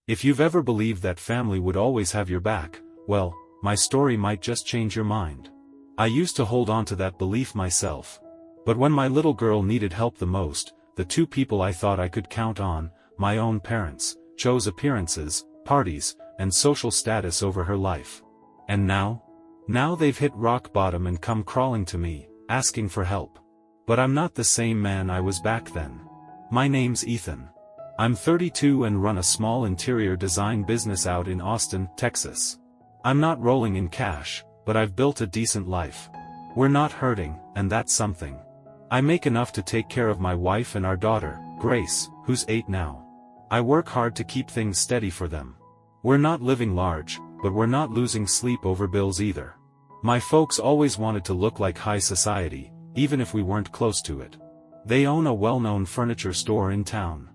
If you've ever believed that family would always have your back, well, my story might just change your mind. I used to hold on to that belief myself. But when my little girl needed help the most, the two people I thought I could count on, my own parents, chose appearances, parties, and social status over her life. And now? Now they've hit rock bottom and come crawling to me, asking for help. But I'm not the same man I was back then. My name's Ethan. I'm 32 and run a small interior design business out in Austin, Texas. I'm not rolling in cash, but I've built a decent life. We're not hurting, and that's something. I make enough to take care of my wife and our daughter, Grace, who's 8 now. I work hard to keep things steady for them. We're not living large, but we're not losing sleep over bills either. My folks always wanted to look like high society, even if we weren't close to it. They own a well-known furniture store in town.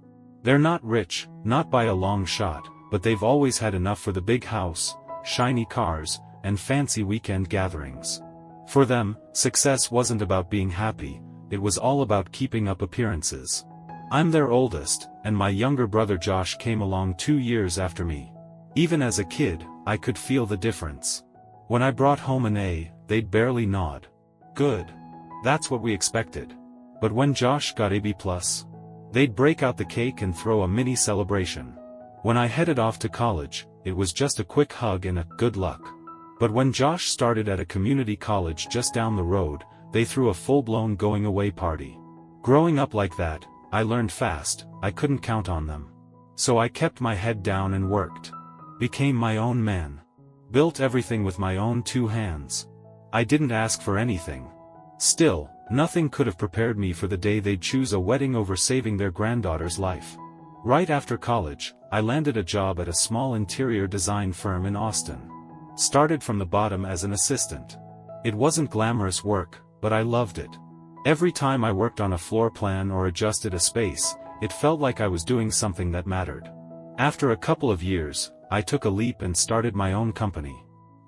They're not rich, not by a long shot, but they've always had enough for the big house, shiny cars, and fancy weekend gatherings. For them, success wasn't about being happy, it was all about keeping up appearances. I'm their oldest, and my younger brother Josh came along 2 years after me. Even as a kid, I could feel the difference. When I brought home an A, they'd barely nod. Good. That's what we expected. But when Josh got a B+, they'd break out the cake and throw a mini celebration. When I headed off to college, it was just a quick hug and a good luck. But when Josh started at a community college just down the road, they threw a full-blown going-away party. Growing up like that, I learned fast, I couldn't count on them. So I kept my head down and worked. Became my own man. Built everything with my own 2 hands. I didn't ask for anything. Still, nothing could have prepared me for the day they'd choose a wedding over saving their granddaughter's life. Right after college, I landed a job at a small interior design firm in Austin. Started from the bottom as an assistant. It wasn't glamorous work, but I loved it. Every time I worked on a floor plan or adjusted a space, it felt like I was doing something that mattered. After a couple of years, I took a leap and started my own company.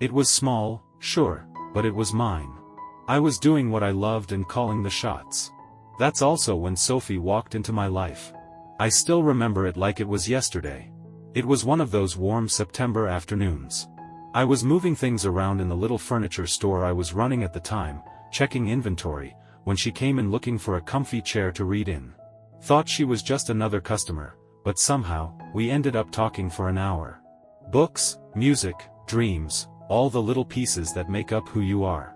It was small, sure, but it was mine. I was doing what I loved and calling the shots. That's also when Sophie walked into my life. I still remember it like it was yesterday. It was one of those warm September afternoons. I was moving things around in the little furniture store I was running at the time, checking inventory, when she came in looking for a comfy chair to read in. Thought she was just another customer, but somehow, we ended up talking for an hour. Books, music, dreams, all the little pieces that make up who you are.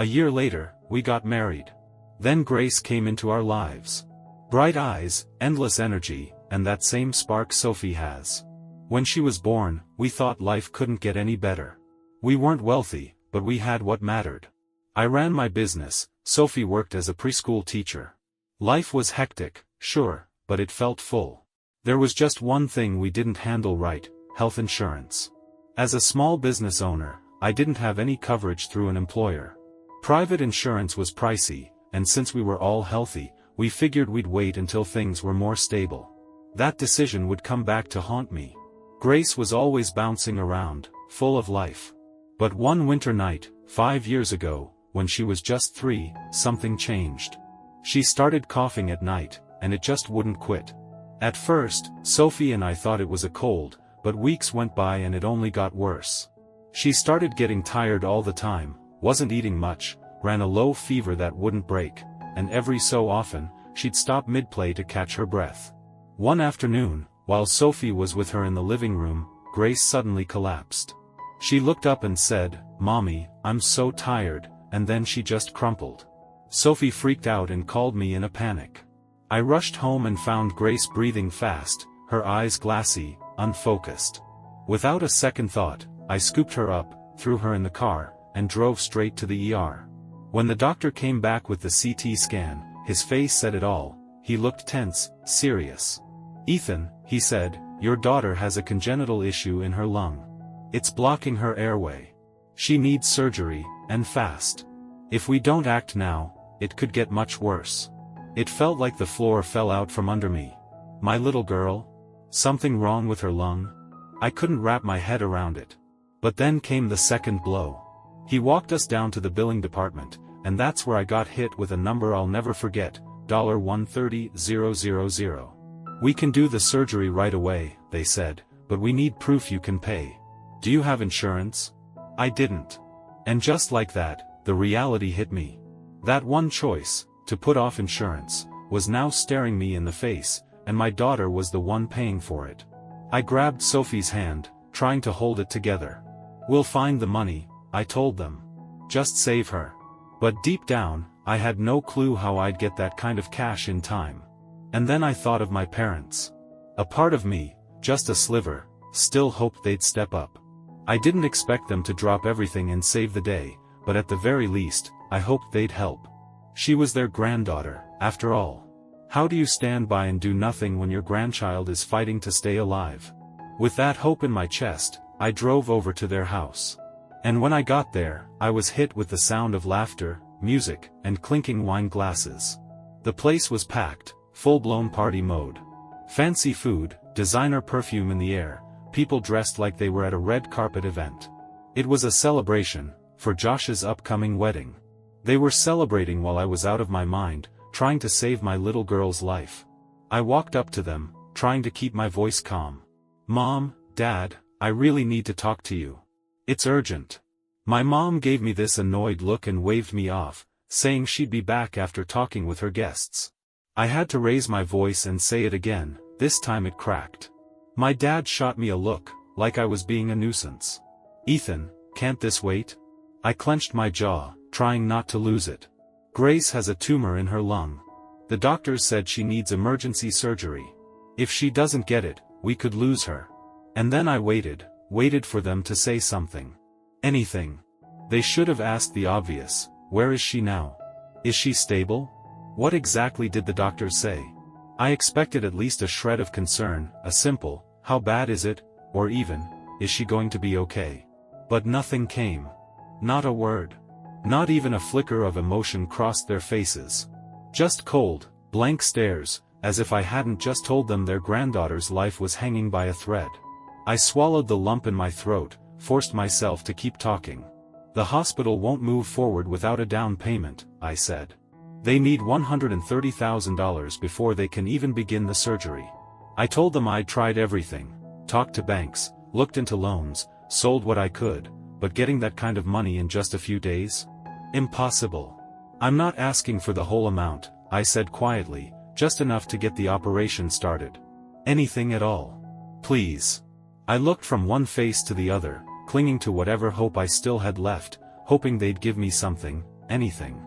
A year later, we got married. Then Grace came into our lives. Bright eyes, endless energy, and that same spark Sophie has. When she was born, we thought life couldn't get any better. We weren't wealthy, but we had what mattered. I ran my business, Sophie worked as a preschool teacher. Life was hectic, sure, but it felt full. There was just one thing we didn't handle right: health insurance. As a small business owner, I didn't have any coverage through an employer. Private insurance was pricey, and since we were all healthy, we figured we'd wait until things were more stable. That decision would come back to haunt me. Grace was always bouncing around, full of life. But one winter night, 5 years ago, when she was just 3, something changed. She started coughing at night, and it just wouldn't quit. At first, Sophie and I thought it was a cold, but weeks went by and it only got worse. She started getting tired all the time, wasn't eating much, ran a low fever that wouldn't break, and every so often, she'd stop mid-play to catch her breath. One afternoon, while Sophie was with her in the living room, Grace suddenly collapsed. She looked up and said, "Mommy, I'm so tired," and then she just crumpled. Sophie freaked out and called me in a panic. I rushed home and found Grace breathing fast, her eyes glassy, unfocused. Without a second thought, I scooped her up, threw her in the car, and drove straight to the ER. When the doctor came back with the CT scan, his face said it all. He looked tense, serious. "Ethan," he said, "your daughter has a congenital issue in her lung. It's blocking her airway. She needs surgery, and fast. If we don't act now, it could get much worse." It felt like the floor fell out from under me. My little girl? Something wrong with her lung? I couldn't wrap my head around it. But then came the second blow. He walked us down to the billing department, and that's where I got hit with a number I'll never forget, $130,000. "We can do the surgery right away," they said, but we need proof you can pay. Do you have insurance? I didn't. And just like that, the reality hit me. That one choice, to put off insurance, was now staring me in the face, and my daughter was the one paying for it. I grabbed Sophie's hand, trying to hold it together. We'll find the money, I told them. Just save her. But deep down, I had no clue how I'd get that kind of cash in time. And then I thought of my parents. A part of me, just a sliver, still hoped they'd step up. I didn't expect them to drop everything and save the day, but at the very least, I hoped they'd help. She was their granddaughter, after all. How do you stand by and do nothing when your grandchild is fighting to stay alive? With that hope in my chest, I drove over to their house. And when I got there, I was hit with the sound of laughter, music, and clinking wine glasses. The place was packed, full-blown party mode. Fancy food, designer perfume in the air, people dressed like they were at a red carpet event. It was a celebration, for Josh's upcoming wedding. They were celebrating while I was out of my mind, trying to save my little girl's life. I walked up to them, trying to keep my voice calm. Mom, Dad, I really need to talk to you. It's urgent. My mom gave me this annoyed look and waved me off, saying she'd be back after talking with her guests. I had to raise my voice and say it again, this time it cracked. My dad shot me a look, like I was being a nuisance. Ethan, can't this wait? I clenched my jaw, trying not to lose it. Grace has a tumor in her lung. The doctors said she needs emergency surgery. If she doesn't get it, we could lose her. And then I waited for them to say something. Anything. They should have asked the obvious, where is she now? Is she stable? What exactly did the doctors say? I expected at least a shred of concern, a simple, how bad is it, or even, is she going to be okay? But nothing came. Not a word. Not even a flicker of emotion crossed their faces. Just cold, blank stares, as if I hadn't just told them their granddaughter's life was hanging by a thread. I swallowed the lump in my throat, forced myself to keep talking. The hospital won't move forward without a down payment, I said. They need $130,000 before they can even begin the surgery. I told them I'd tried everything, talked to banks, looked into loans, sold what I could, but getting that kind of money in just a few days? Impossible. I'm not asking for the whole amount, I said quietly, just enough to get the operation started. Anything at all. Please. I looked from one face to the other, clinging to whatever hope I still had left, hoping they'd give me something, anything.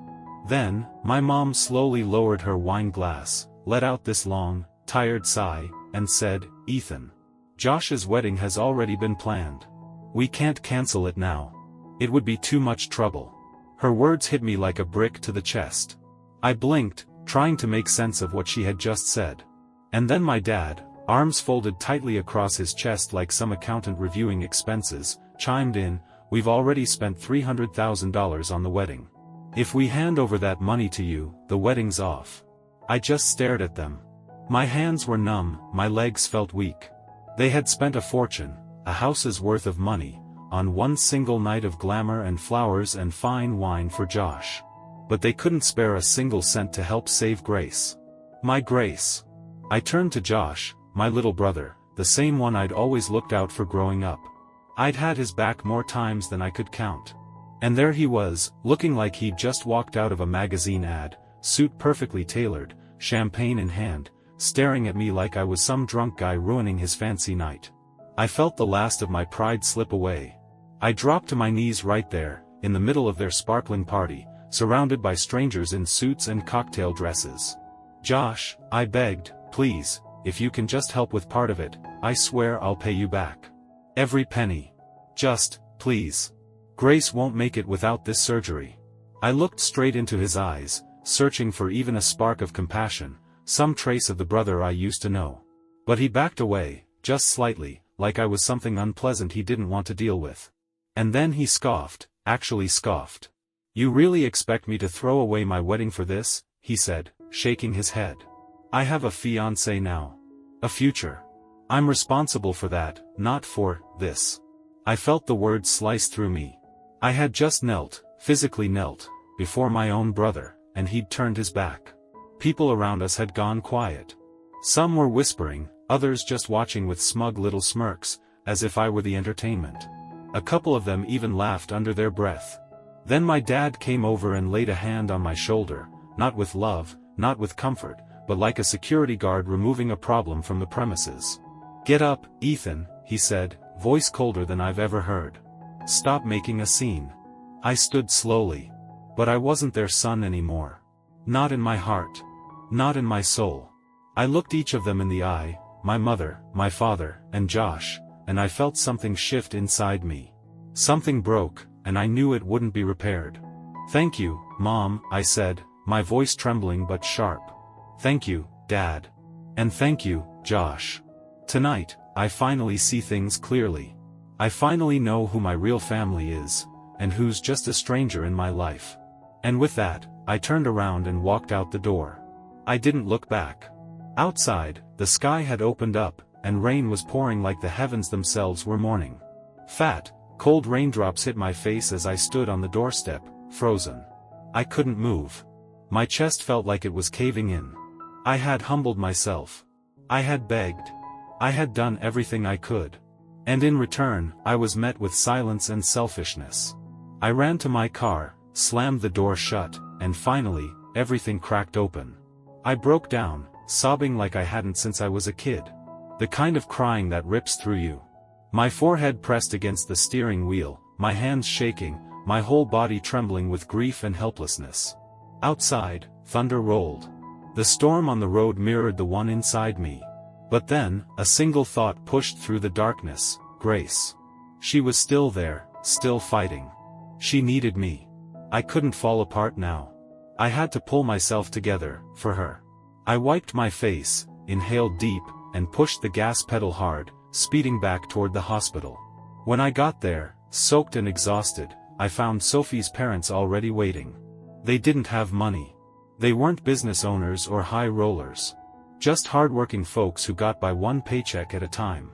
Then, my mom slowly lowered her wine glass, let out this long, tired sigh, and said, Ethan. Josh's wedding has already been planned. We can't cancel it now. It would be too much trouble. Her words hit me like a brick to the chest. I blinked, trying to make sense of what she had just said. And then my dad, arms folded tightly across his chest like some accountant reviewing expenses, chimed in, we've already spent $300,000 on the wedding. If we hand over that money to you, the wedding's off. I just stared at them. My hands were numb, my legs felt weak. They had spent a fortune, a house's worth of money, on one single night of glamour and flowers and fine wine for Josh. But they couldn't spare a single cent to help save Grace. My Grace. I turned to Josh, my little brother, the same one I'd always looked out for growing up. I'd had his back more times than I could count. And there he was, looking like he'd just walked out of a magazine ad, suit perfectly tailored, champagne in hand, staring at me like I was some drunk guy ruining his fancy night. I felt the last of my pride slip away. I dropped to my knees right there, in the middle of their sparkling party, surrounded by strangers in suits and cocktail dresses. Josh, I begged, please, if you can just help with part of it, I swear I'll pay you back. Every penny. Just, please. Grace won't make it without this surgery. I looked straight into his eyes, searching for even a spark of compassion, some trace of the brother I used to know. But he backed away, just slightly, like I was something unpleasant he didn't want to deal with. And then he scoffed, actually scoffed. You really expect me to throw away my wedding for this? He said, shaking his head. I have a fiancé now. A future. I'm responsible for that, not for this. I felt the words slice through me. I had just knelt, physically knelt, before my own brother, and he'd turned his back. People around us had gone quiet. Some were whispering, others just watching with smug little smirks, as if I were the entertainment. A couple of them even laughed under their breath. Then my dad came over and laid a hand on my shoulder, not with love, not with comfort, but like a security guard removing a problem from the premises. "Get up, Ethan," he said, voice colder than I've ever heard. "Stop making a scene." I stood slowly. But I wasn't their son anymore. Not in my heart. Not in my soul. I looked each of them in the eye, my mother, my father, and Josh, and I felt something shift inside me. Something broke, and I knew it wouldn't be repaired. "Thank you, Mom," I said, my voice trembling but sharp. "Thank you, Dad. And thank you, Josh. Tonight, I finally see things clearly. I finally know who my real family is, and who's just a stranger in my life." And with that, I turned around and walked out the door. I didn't look back. Outside, the sky had opened up, and rain was pouring like the heavens themselves were mourning. Fat, cold raindrops hit my face as I stood on the doorstep, frozen. I couldn't move. My chest felt like it was caving in. I had humbled myself. I had begged. I had done everything I could. And in return, I was met with silence and selfishness. I ran to my car, slammed the door shut, and finally, everything cracked open. I broke down, sobbing like I hadn't since I was a kid. The kind of crying that rips through you. My forehead pressed against the steering wheel, my hands shaking, my whole body trembling with grief and helplessness. Outside, thunder rolled. The storm on the road mirrored the one inside me. But then, a single thought pushed through the darkness: Grace. She was still there, still fighting. She needed me. I couldn't fall apart now. I had to pull myself together, for her. I wiped my face, inhaled deep, and pushed the gas pedal hard, speeding back toward the hospital. When I got there, soaked and exhausted, I found Sophie's parents already waiting. They didn't have money. They weren't business owners or high rollers. Just hard-working folks who got by one paycheck at a time.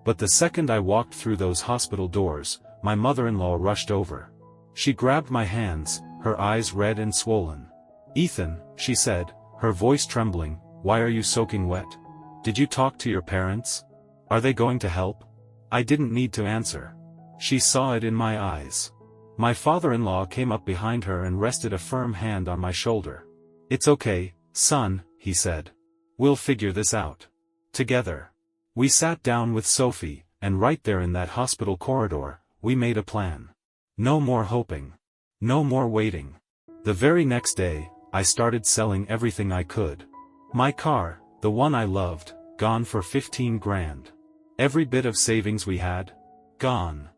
But the second I walked through those hospital doors, my mother-in-law rushed over. She grabbed my hands, her eyes red and swollen. "Ethan," she said, her voice trembling, "why are you soaking wet? Did you talk to your parents? Are they going to help?" I didn't need to answer. She saw it in my eyes. My father-in-law came up behind her and rested a firm hand on my shoulder. "It's okay, son," he said. "We'll figure this out. Together." We sat down with Sophie, and right there in that hospital corridor, we made a plan. No more hoping. No more waiting. The very next day, I started selling everything I could. My car, the one I loved, gone for 15 grand. Every bit of savings we had, gone.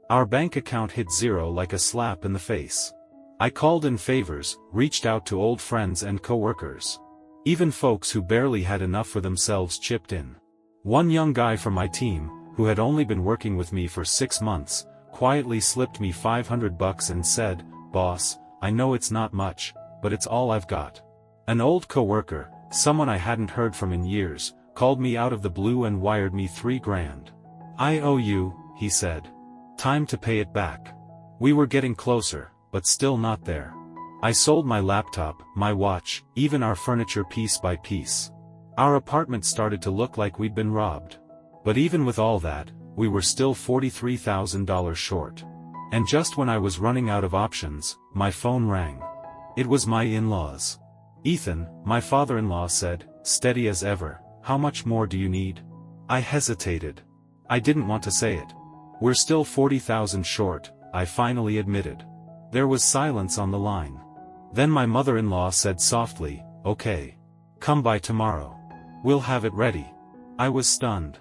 Our bank account hit zero like a slap in the face. I called in favors, reached out to old friends and co-workers. Even folks who barely had enough for themselves chipped in. One young guy from my team, who had only been working with me for 6 months, quietly slipped me $500 and said, "Boss, I know it's not much, but it's all I've got." An old co-worker, someone I hadn't heard from in years, called me out of the blue and wired me 3 grand. "I owe you," he said. "Time to pay it back." We were getting closer, but still not there. I sold my laptop, my watch, even our furniture piece by piece. Our apartment started to look like we'd been robbed. But even with all that, we were still $43,000 short. And just when I was running out of options, my phone rang. It was my in-laws. "Ethan," my father-in-law said, steady as ever, "how much more do you need?" I hesitated. I didn't want to say it. "We're still 40,000 short," I finally admitted. There was silence on the line. Then my mother-in-law said softly, "Okay. Come by tomorrow. We'll have it ready." I was stunned.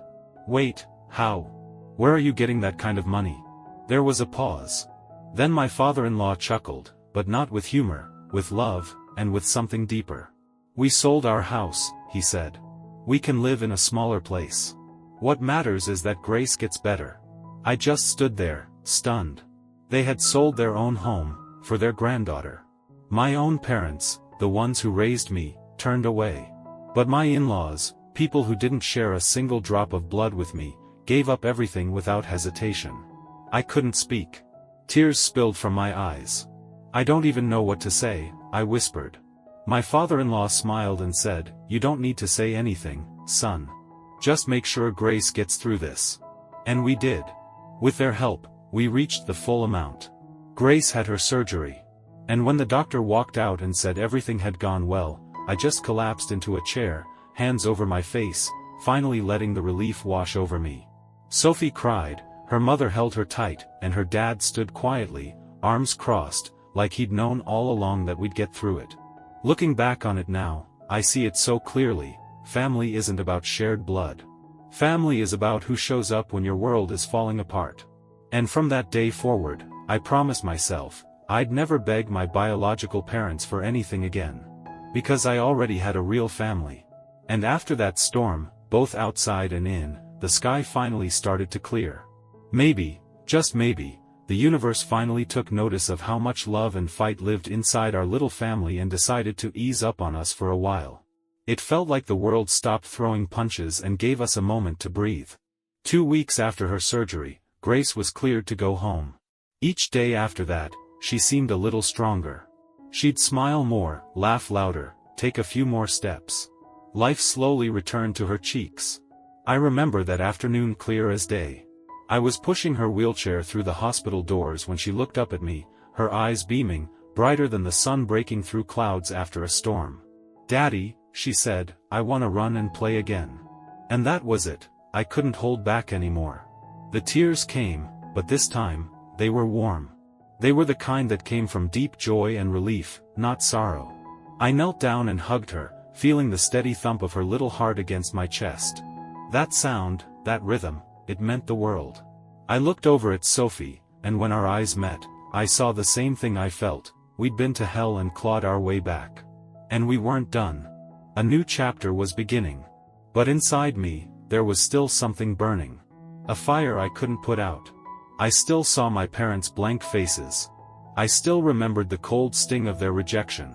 "Wait, how? Where are you getting that kind of money?" There was a pause. Then my father-in-law chuckled, but not with humor, with love, and with something deeper. "We sold our house," he said. "We can live in a smaller place. What matters is that Grace gets better." I just stood there, stunned. They had sold their own home, for their granddaughter. My own parents, the ones who raised me, turned away. But my in-laws, people who didn't share a single drop of blood with me, gave up everything without hesitation. I couldn't speak. Tears spilled from my eyes. "I don't even know what to say," I whispered. My father-in-law smiled and said, "You don't need to say anything, son. Just make sure Grace gets through this. And we did. With their help, we reached the full amount. Grace had her surgery. And when the doctor walked out and said everything had gone well, I just collapsed into a chair, hands over my face, finally letting the relief wash over me. Sophie cried, her mother held her tight, and her dad stood quietly, arms crossed, like he'd known all along that we'd get through it. Looking back on it now, I see it so clearly. Family isn't about shared blood. Family is about who shows up when your world is falling apart. And from that day forward, I promised myself, I'd never beg my biological parents for anything again. Because I already had a real family. And after that storm, both outside and in, the sky finally started to clear. Maybe, just maybe, the universe finally took notice of how much love and fight lived inside our little family and decided to ease up on us for a while. It felt like the world stopped throwing punches and gave us a moment to breathe. 2 weeks after her surgery, Grace was cleared to go home. Each day after that, she seemed a little stronger. She'd smile more, laugh louder, take a few more steps. Life slowly returned to her cheeks. I remember that afternoon clear as day. I was pushing her wheelchair through the hospital doors when she looked up at me, her eyes beaming, brighter than the sun breaking through clouds after a storm. "Daddy," she said, "I want to run and play again." And that was it. I couldn't hold back anymore. The tears came, but this time, they were warm. They were the kind that came from deep joy and relief, not sorrow. I knelt down and hugged her, feeling the steady thump of her little heart against my chest. That sound, that rhythm, it meant the world. I looked over at Sophie, and when our eyes met, I saw the same thing I felt. We'd been to hell and clawed our way back. And we weren't done. A new chapter was beginning. But inside me, there was still something burning. A fire I couldn't put out. I still saw my parents' blank faces. I still remembered the cold sting of their rejection.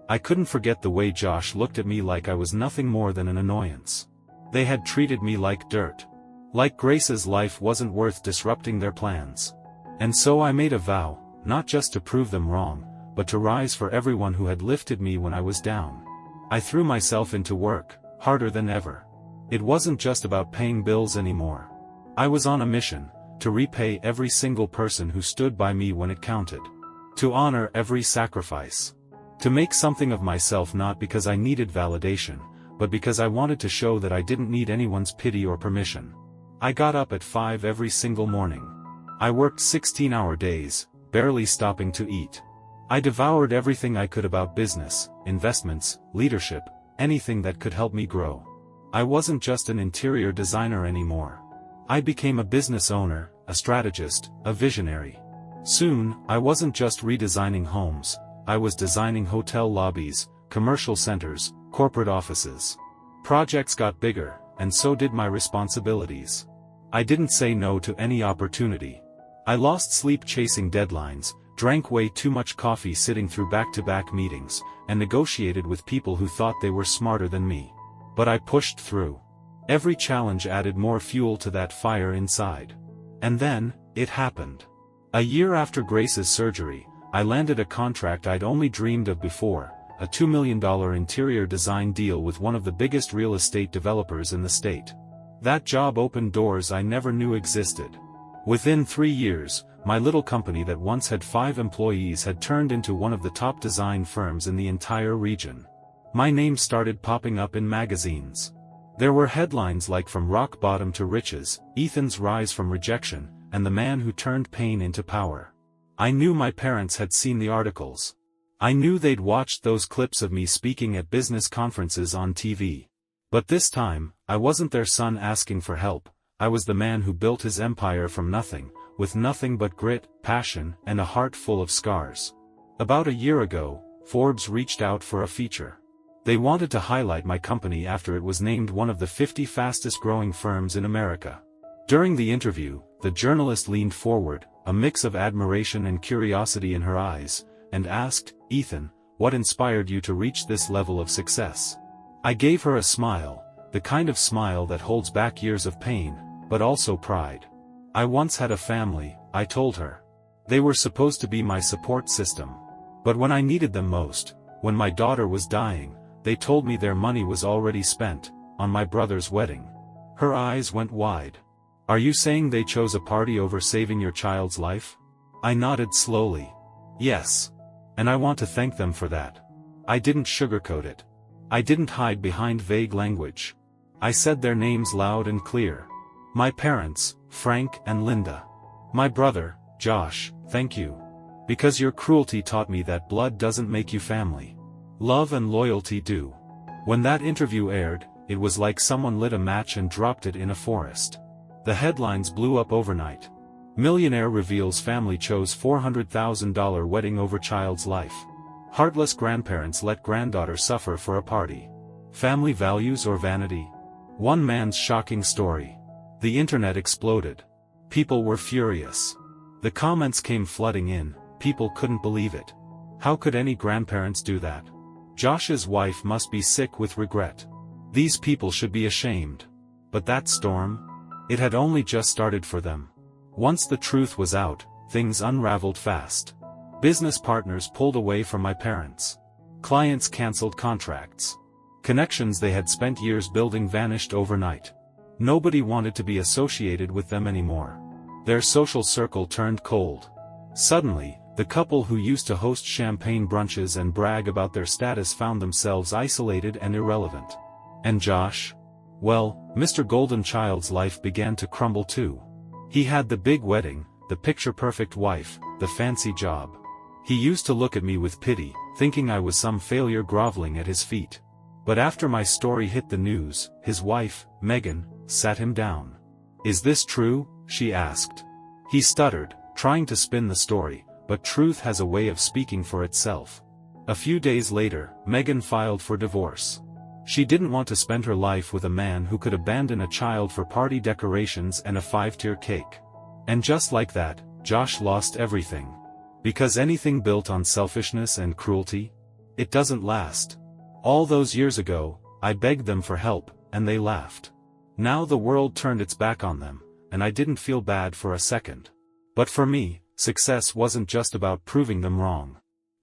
I couldn't forget the way Josh looked at me like I was nothing more than an annoyance. They had treated me like dirt. Like Grace's life wasn't worth disrupting their plans. And so I made a vow, not just to prove them wrong, but to rise for everyone who had lifted me when I was down. I threw myself into work, harder than ever. It wasn't just about paying bills anymore. I was on a mission, to repay every single person who stood by me when it counted. To honor every sacrifice. To make something of myself not because I needed validation, but because I wanted to show that I didn't need anyone's pity or permission. I got up at 5 every single morning. I worked 16-hour days, barely stopping to eat. I devoured everything I could about business, investments, leadership, anything that could help me grow. I wasn't just an interior designer anymore. I became a business owner, a strategist, a visionary. Soon, I wasn't just redesigning homes, I was designing hotel lobbies, commercial centers, corporate offices. Projects got bigger, and so did my responsibilities. I didn't say no to any opportunity. I lost sleep chasing deadlines, drank way too much coffee sitting through back-to-back meetings, and negotiated with people who thought they were smarter than me. But I pushed through. Every challenge added more fuel to that fire inside. And then, it happened. A year after Grace's surgery, I landed a contract I'd only dreamed of before, a $2 million interior design deal with one of the biggest real estate developers in the state. That job opened doors I never knew existed. Within 3 years, my little company that once had 5 employees had turned into one of the top design firms in the entire region. My name started popping up in magazines. There were headlines like "From Rock Bottom to Riches, Ethan's Rise from Rejection, and the Man Who Turned Pain into Power." I knew my parents had seen the articles. I knew they'd watched those clips of me speaking at business conferences on TV. But this time, I wasn't their son asking for help. I was the man who built his empire from nothing, with nothing but grit, passion, and a heart full of scars. About a year ago, Forbes reached out for a feature. They wanted to highlight my company after it was named one of the 50 fastest-growing firms in America. During the interview, the journalist leaned forward, a mix of admiration and curiosity in her eyes, and asked, "Ethan, what inspired you to reach this level of success?" I gave her a smile, the kind of smile that holds back years of pain, but also pride. "I once had a family," I told her. "They were supposed to be my support system. But when I needed them most, when my daughter was dying, they told me their money was already spent, on my brother's wedding." Her eyes went wide. Are you saying they chose a party over saving your child's life? I nodded slowly. Yes. And I want to thank them for that. I didn't sugarcoat it. I didn't hide behind vague language. I said their names loud and clear. My parents, Frank and Linda. My brother, Josh, thank you. Because your cruelty taught me that blood doesn't make you family. Love and loyalty do. When that interview aired, it was like someone lit a match and dropped it in a forest. The headlines blew up overnight. Millionaire reveals family chose $400,000 wedding over child's life. Heartless grandparents let granddaughter suffer for a party. Family values or vanity? One man's shocking story. The internet exploded. People were furious. The comments came flooding in, people couldn't believe it. How could any grandparents do that? Josh's wife must be sick with regret. These people should be ashamed. But that storm? It had only just started for them. Once the truth was out, things unraveled fast. Business partners pulled away from my parents. Clients canceled contracts. Connections they had spent years building vanished overnight. Nobody wanted to be associated with them anymore. Their social circle turned cold. Suddenly, the couple who used to host champagne brunches and brag about their status found themselves isolated and irrelevant. And Josh? Well, Mr. Golden Child's life began to crumble too. He had the big wedding, the picture-perfect wife, the fancy job. He used to look at me with pity, thinking I was some failure groveling at his feet. But after my story hit the news, his wife, Megan, sat him down. Is this true? She asked. He stuttered, trying to spin the story, but truth has a way of speaking for itself. A few days later, Megan filed for divorce. She didn't want to spend her life with a man who could abandon a child for party decorations and a 5-tier cake. And just like that, Josh lost everything. Because anything built on selfishness and cruelty? It doesn't last. All those years ago, I begged them for help, and they laughed. Now the world turned its back on them, and I didn't feel bad for a second. But for me, success wasn't just about proving them wrong.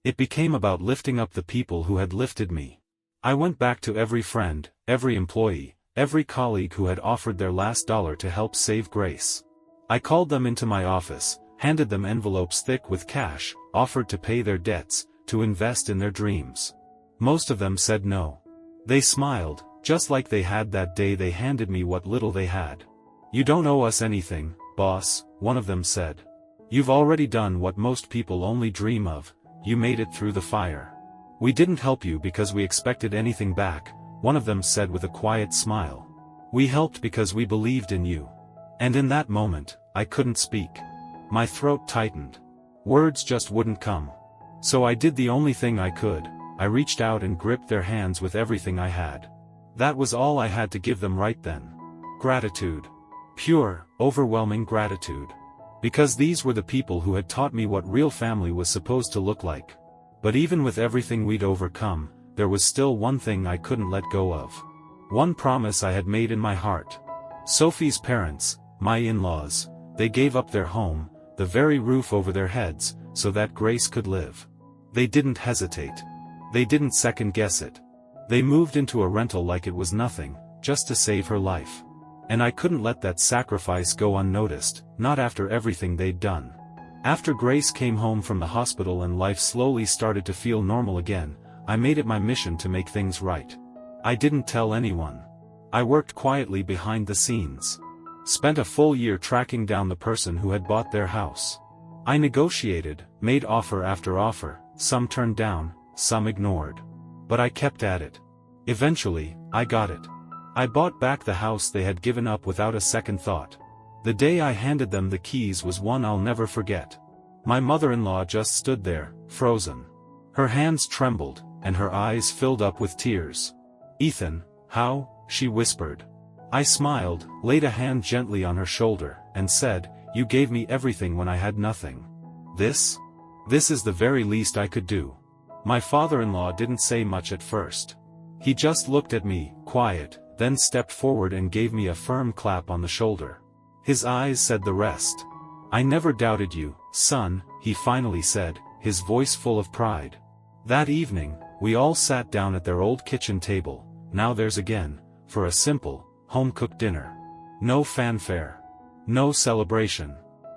It became about lifting up the people who had lifted me. I went back to every friend, every employee, every colleague who had offered their last dollar to help save Grace. I called them into my office, handed them envelopes thick with cash, offered to pay their debts, to invest in their dreams. Most of them said no. They smiled, just like they had that day they handed me what little they had. You don't owe us anything, boss, one of them said. You've already done what most people only dream of, you made it through the fire. We didn't help you because we expected anything back, one of them said with a quiet smile. We helped because we believed in you. And in that moment, I couldn't speak. My throat tightened. Words just wouldn't come. So I did the only thing I could, I reached out and gripped their hands with everything I had. That was all I had to give them right then. Gratitude. Pure, overwhelming gratitude. Because these were the people who had taught me what real family was supposed to look like. But even with everything we'd overcome, there was still one thing I couldn't let go of. One promise I had made in my heart. Sophie's parents, my in-laws, they gave up their home, the very roof over their heads, so that Grace could live. They didn't hesitate. They didn't second-guess it. They moved into a rental like it was nothing, just to save her life. And I couldn't let that sacrifice go unnoticed, not after everything they'd done. After Grace came home from the hospital and life slowly started to feel normal again, I made it my mission to make things right. I didn't tell anyone. I worked quietly behind the scenes. Spent a full year tracking down the person who had bought their house. I negotiated, made offer after offer, some turned down, some ignored. But I kept at it. Eventually, I got it. I bought back the house they had given up without a second thought. The day I handed them the keys was one I'll never forget. My mother-in-law just stood there, frozen. Her hands trembled, and her eyes filled up with tears. "Ethan, how?" she whispered. I smiled, laid a hand gently on her shoulder, and said, "You gave me everything when I had nothing. This is the very least I could do." My father-in-law didn't say much at first. He just looked at me, quiet, then stepped forward and gave me a firm clap on the shoulder. His eyes said the rest. "I never doubted you, son," he finally said, his voice full of pride. That evening, we all sat down at their old kitchen table, now theirs again, for a simple, home-cooked dinner. No fanfare. No celebration.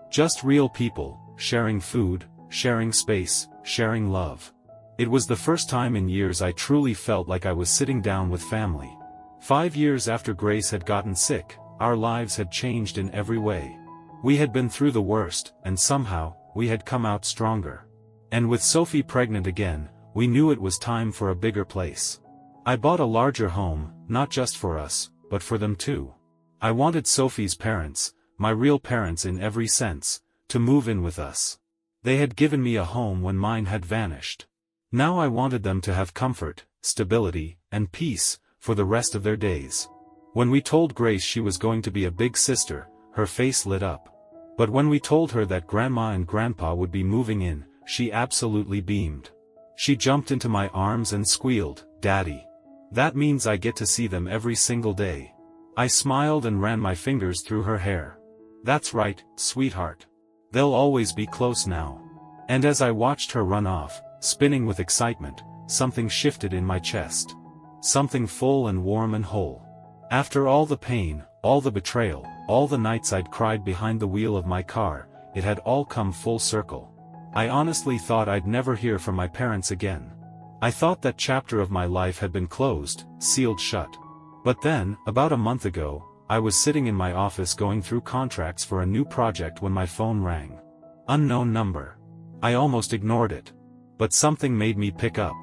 Just real people, sharing food, sharing space, sharing love. It was the first time in years I truly felt like I was sitting down with family. 5 years after Grace had gotten sick, our lives had changed in every way. We had been through the worst, and somehow, we had come out stronger. And with Sophie pregnant again, we knew it was time for a bigger place. I bought a larger home, not just for us, but for them too. I wanted Sophie's parents, my real parents in every sense, to move in with us. They had given me a home when mine had vanished. Now I wanted them to have comfort, stability, and peace, for the rest of their days. When we told Grace she was going to be a big sister, her face lit up. But when we told her that Grandma and Grandpa would be moving in, she absolutely beamed. She jumped into my arms and squealed, "Daddy. That means I get to see them every single day." I smiled and ran my fingers through her hair. "That's right, sweetheart. They'll always be close now." And as I watched her run off, spinning with excitement, something shifted in my chest. Something full and warm and whole. After all the pain, all the betrayal, all the nights I'd cried behind the wheel of my car, it had all come full circle. I honestly thought I'd never hear from my parents again. I thought that chapter of my life had been closed, sealed shut. But then, about a month ago, I was sitting in my office going through contracts for a new project when my phone rang. Unknown number. I almost ignored it. But something made me pick up.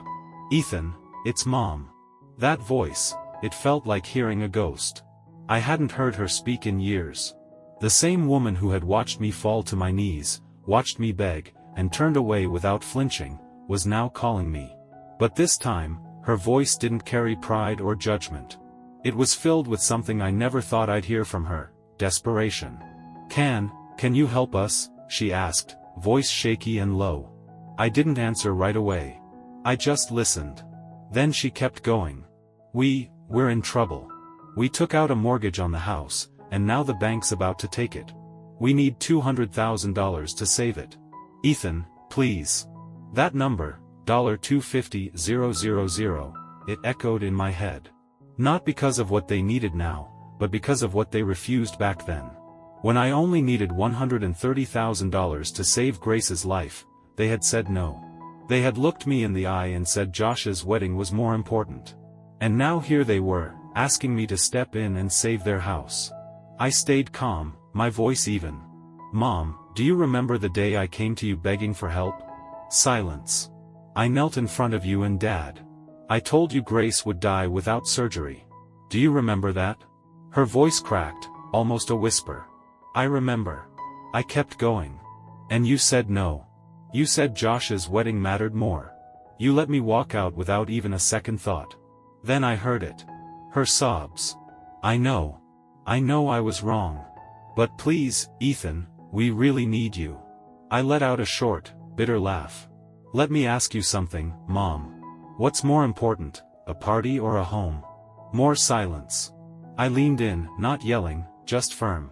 "Ethan, it's Mom." That voice, it felt like hearing a ghost. I hadn't heard her speak in years. The same woman who had watched me fall to my knees, watched me beg, and turned away without flinching, was now calling me. But this time, her voice didn't carry pride or judgment. It was filled with something I never thought I'd hear from her: desperation. Can you help us?" she asked, voice shaky and low. I didn't answer right away. I just listened. Then she kept going. We're in trouble. We took out a mortgage on the house, and now the bank's about to take it. We need $200,000 to save it. Ethan, please. That number, $250,000, it echoed in my head. Not because of what they needed now, but because of what they refused back then. When I only needed $130,000 to save Grace's life, they had said no. They had looked me in the eye and said Josh's wedding was more important. And now here they were, asking me to step in and save their house. I stayed calm, my voice even. "Mom, do you remember the day I came to you begging for help?" Silence. "I knelt in front of you and Dad. I told you Grace would die without surgery. Do you remember that?" Her voice cracked, almost a whisper. "I remember. I kept going. And you said no. You said Josh's wedding mattered more. You let me walk out without even a second thought. Then I heard it. Her sobs. I know I was wrong. But please, Ethan, we really need you." I let out a short, bitter laugh. "Let me ask you something, Mom. What's more important, a party or a home?" More silence. I leaned in, not yelling, just firm.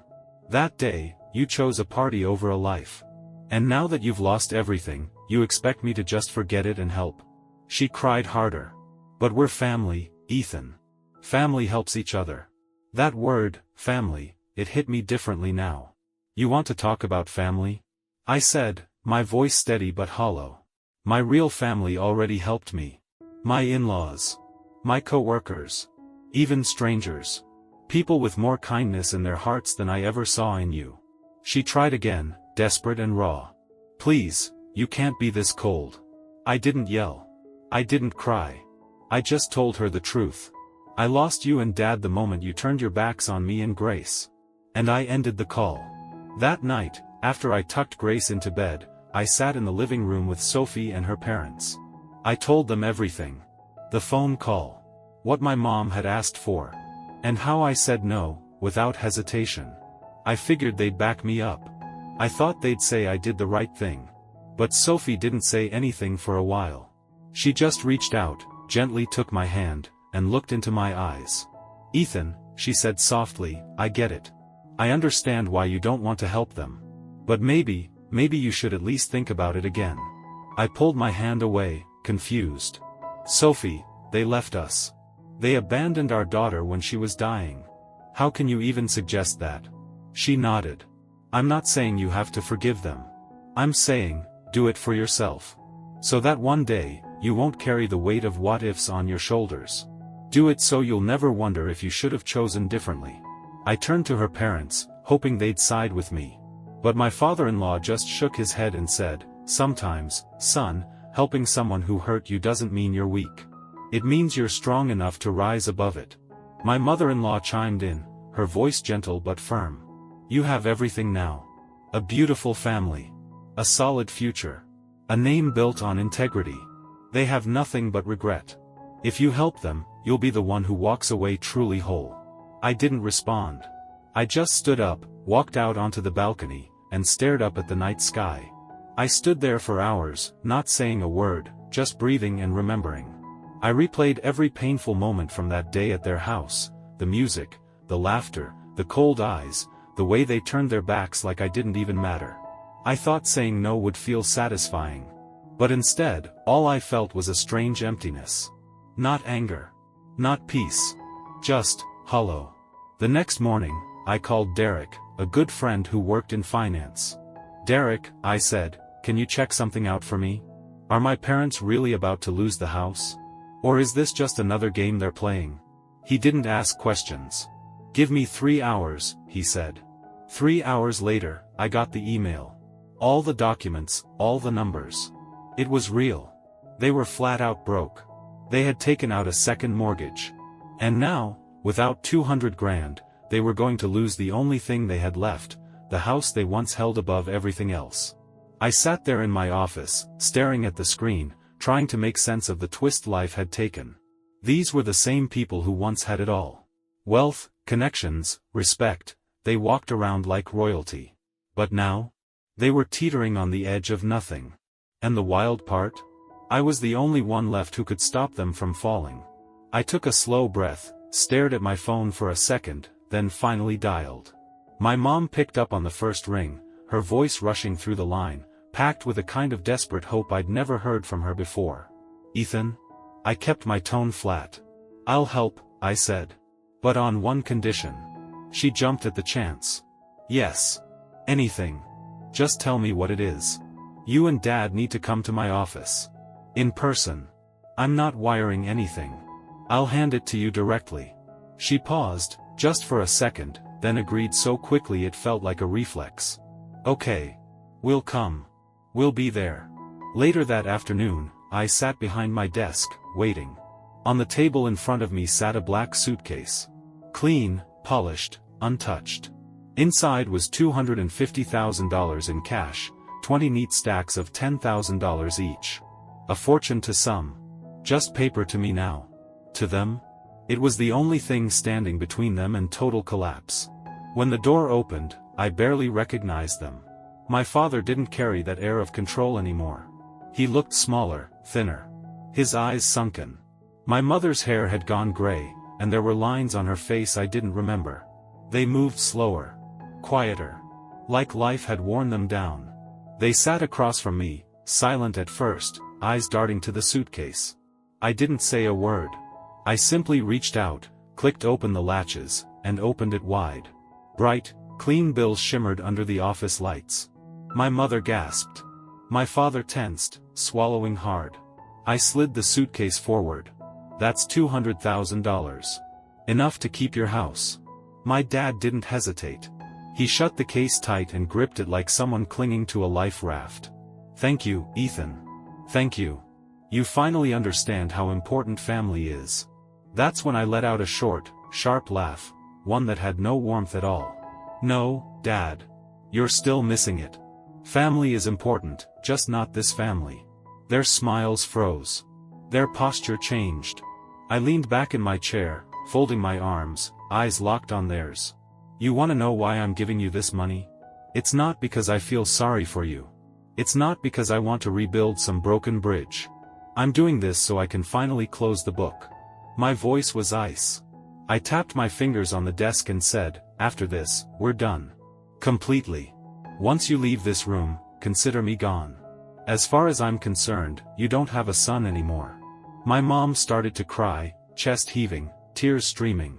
"That day, you chose a party over a life. And now that you've lost everything, you expect me to just forget it and help?" She cried harder. "But we're family, Ethan. Family helps each other." That word, family, it hit me differently now. "You want to talk about family?" I said, my voice steady but hollow. "My real family already helped me. My in-laws. My co-workers. Even strangers. People with more kindness in their hearts than I ever saw in you." She tried again, desperate and raw. "Please, you can't be this cold." I didn't yell. I didn't cry. I just told her the truth. "I lost you and Dad the moment you turned your backs on me and Grace." And I ended the call. That night, after I tucked Grace into bed, I sat in the living room with Sophie and her parents. I told them everything. The phone call. What my mom had asked for. And how I said no, without hesitation. I figured they'd back me up. I thought they'd say I did the right thing. But Sophie didn't say anything for a while. She just reached out, gently took my hand, and looked into my eyes. "Ethan," she said softly, "I get it. I understand why you don't want to help them. But maybe you should at least think about it again." I pulled my hand away, confused. "Sophie, they left us. They abandoned our daughter when she was dying. How can you even suggest that? She nodded. I'm not saying you have to forgive them. I'm saying, do it for yourself. So that one day, you won't carry the weight of what-ifs on your shoulders. Do it so you'll never wonder if you should have chosen differently. I turned to her parents, hoping they'd side with me. But my father-in-law just shook his head and said, sometimes, son, helping someone who hurt you doesn't mean you're weak. It means you're strong enough to rise above it. My mother-in-law chimed in, her voice gentle but firm. You have everything now. A beautiful family. A solid future. A name built on integrity. They have nothing but regret. If you help them, you'll be the one who walks away truly whole. I didn't respond. I just stood up, walked out onto the balcony, and stared up at the night sky. I stood there for hours, not saying a word, just breathing and remembering. I replayed every painful moment from that day at their house, the music, the laughter, the cold eyes, the way they turned their backs like I didn't even matter. I thought saying no would feel satisfying. But instead, all I felt was a strange emptiness. Not anger. Not peace. Just, hollow. The next morning, I called Derek, a good friend who worked in finance. Derek, I said, can you check something out for me? Are my parents really about to lose the house? Or is this just another game they're playing? He didn't ask questions. Give me 3 hours, he said. 3 hours later, I got the email. All the documents, all the numbers. It was real. They were flat out broke. They had taken out a second mortgage. And now, without 200 grand, they were going to lose the only thing they had left, the house they once held above everything else. I sat there in my office, staring at the screen, trying to make sense of the twist life had taken. These were the same people who once had it all. Wealth, connections, respect, they walked around like royalty. But now? They were teetering on the edge of nothing. And the wild part? I was the only one left who could stop them from falling. I took a slow breath, stared at my phone for a second, then finally dialed. My mom picked up on the first ring, her voice rushing through the line, packed with a kind of desperate hope I'd never heard from her before. Ethan? I kept my tone flat. I'll help, I said. But on one condition. She jumped at the chance. Yes. Anything. Just tell me what it is. You and Dad need to come to my office. In person. I'm not wiring anything. I'll hand it to you directly. She paused, just for a second, then agreed so quickly it felt like a reflex. Okay. We'll come. We'll be there. Later that afternoon, I sat behind my desk, waiting. On the table in front of me sat a black suitcase. Clean, polished, untouched. Inside was $250,000 in cash, 20 neat stacks of $10,000 each. A fortune to some. Just paper to me now. To them? It was the only thing standing between them and total collapse. When the door opened, I barely recognized them. My father didn't carry that air of control anymore. He looked smaller, thinner. His eyes sunken. My mother's hair had gone gray, and there were lines on her face I didn't remember. They moved slower. Quieter. Like life had worn them down. They sat across from me, silent at first, eyes darting to the suitcase. I didn't say a word. I simply reached out, clicked open the latches, and opened it wide. Bright, clean bills shimmered under the office lights. My mother gasped. My father tensed, swallowing hard. I slid the suitcase forward. That's $200,000. Enough to keep your house. My dad didn't hesitate. He shut the case tight and gripped it like someone clinging to a life raft. Thank you, Ethan. Thank you. You finally understand how important family is. That's when I let out a short, sharp laugh, one that had no warmth at all. No, Dad. You're still missing it. Family is important, just not this family. Their smiles froze. Their posture changed. I leaned back in my chair, folding my arms, eyes locked on theirs. You want to know why I'm giving you this money? It's not because I feel sorry for you. It's not because I want to rebuild some broken bridge. I'm doing this so I can finally close the book. My voice was ice. I tapped my fingers on the desk and said, after this, we're done. Completely. Once you leave this room, consider me gone. As far as I'm concerned, you don't have a son anymore. My mom started to cry, chest heaving, tears streaming.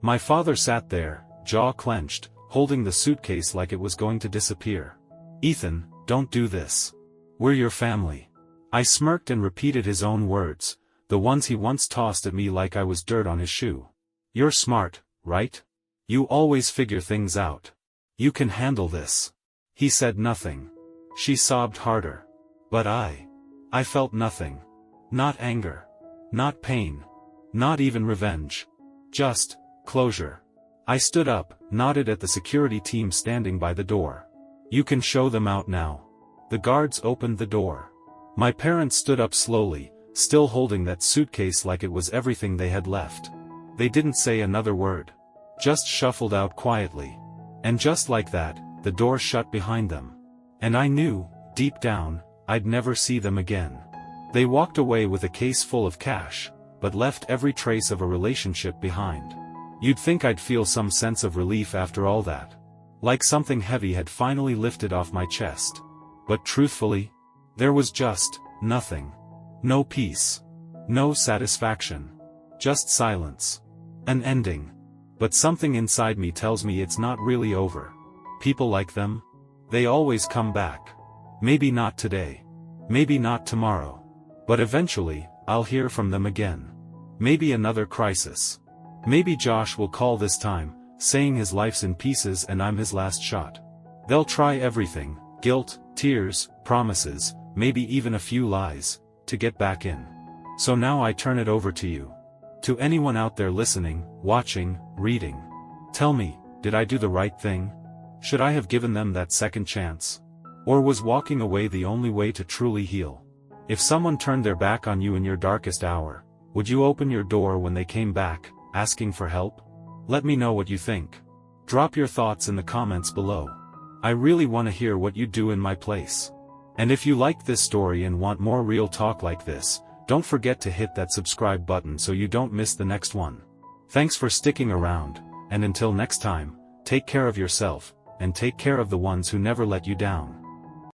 My father sat there, jaw clenched, holding the suitcase like it was going to disappear. "Ethan, don't do this. We're your family." I smirked and repeated his own words, the ones he once tossed at me like I was dirt on his shoe. "You're smart, right? You always figure things out. You can handle this." He said nothing. She sobbed harder. But I felt nothing. Not anger. Not pain. Not even revenge. Just closure. I stood up, nodded at the security team standing by the door. "You can show them out now." The guards opened the door. My parents stood up slowly, still holding that suitcase like it was everything they had left. They didn't say another word. Just shuffled out quietly. And just like that, the door shut behind them. And I knew, deep down, I'd never see them again. They walked away with a case full of cash, but left every trace of a relationship behind. You'd think I'd feel some sense of relief after all that. Like something heavy had finally lifted off my chest. But truthfully, there was just nothing. No peace. No satisfaction. Just silence. An ending. But something inside me tells me it's not really over. People like them? They always come back. Maybe not today. Maybe not tomorrow. But eventually, I'll hear from them again. Maybe another crisis. Maybe Josh will call this time, saying his life's in pieces and I'm his last shot. They'll try everything, guilt, tears, promises, maybe even a few lies, to get back in. So now I turn it over to you. To anyone out there listening, watching, reading. Tell me, did I do the right thing? Should I have given them that second chance? Or was walking away the only way to truly heal? If someone turned their back on you in your darkest hour, would you open your door when they came back, asking for help? Let me know what you think. Drop your thoughts in the comments below. I really want to hear what you'd do in my place. And if you liked this story and want more real talk like this, don't forget to hit that subscribe button so you don't miss the next one. Thanks for sticking around, and until next time, take care of yourself, and take care of the ones who never let you down.